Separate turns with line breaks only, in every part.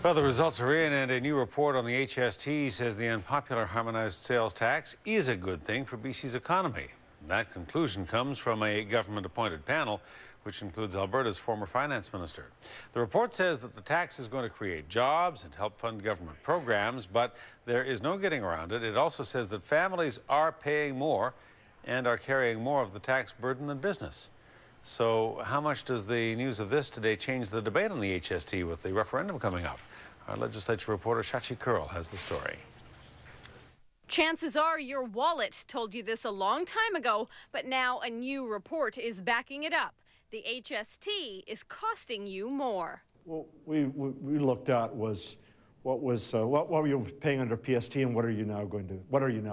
Well, the results are in, and a new report on the HST says the unpopular harmonized sales tax is a good thing for BC's economy. That conclusion comes from a government-appointed panel, which includes Alberta's former finance minister. The report says that the tax is going to create jobs and help fund government programs, but there is no getting around it. It also says that families are paying more and are carrying more of the tax burden than business. So how much does the news of this today change the debate on the HST with the referendum coming up? Our legislature reporter Shachi Kurl has the story.
Chances are your wallet told you this a long time ago, but now a new report is backing it up. The HST is costing you more.
What we looked at was what were you paying under PST and what are you now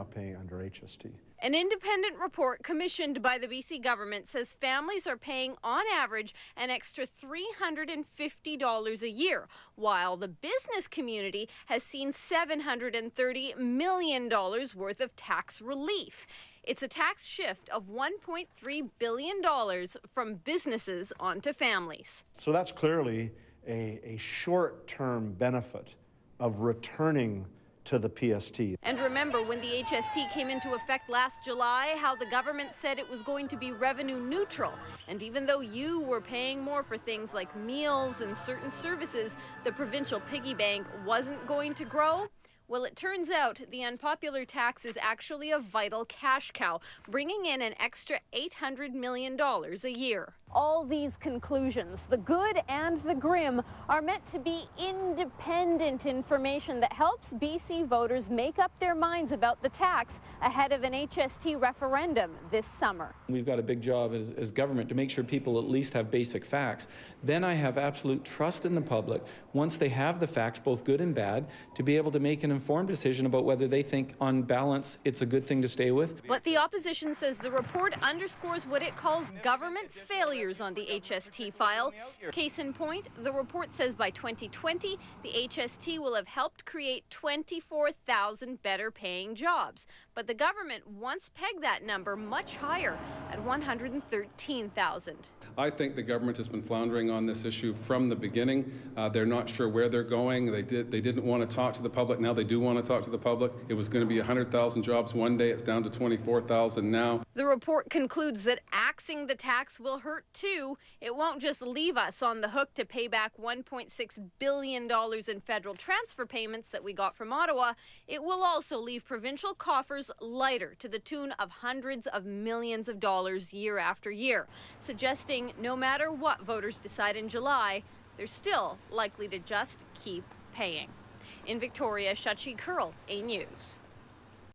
paying under HST?
An independent report commissioned by the BC government says families are paying, on average, an extra $350 a year, while the business community has seen $730 million worth of tax relief. It's a tax shift of $1.3 billion from businesses onto families.
So that's clearly a short-term benefit of returning to the PST.
And remember, when the HST came into effect last July, how the government said it was going to be revenue neutral. And even though you were paying more for things like meals and certain services, the provincial piggy bank wasn't going to grow. Well, it turns out the unpopular tax is actually a vital cash cow, bringing in an extra $800 million a year. All these conclusions, the good and the grim, are meant to be independent information that helps BC voters make up their minds about the tax ahead of an HST referendum this summer.
We've got a big job as government to make sure people at least have basic facts. Then I have absolute trust in the public, once they have the facts, both good and bad, to be able to make an informed decision about whether they think, on balance, it's a good thing to stay with.
But the opposition says the report underscores what it calls government failure on the HST file. Case in point, the report says by 2020, the HST will have helped create 24,000 better paying jobs. But the government once pegged that number much higher at 113,000.
I think the government has been floundering on this issue from the beginning. They're not sure where they're going. They didn't want to talk to the public. Now they do want to talk to the public. It was going to be 100,000 jobs one day. It's down to 24,000 now.
The report concludes that axing the tax will hurt too. It won't just leave us on the hook to pay back $1.6 billion in federal transfer payments that we got from Ottawa. It will also leave provincial coffers lighter to the tune of hundreds of millions of dollars year after year, suggesting no matter what voters decide in July, they're still likely to just keep paying. In Victoria, Shachi Kurl, A News.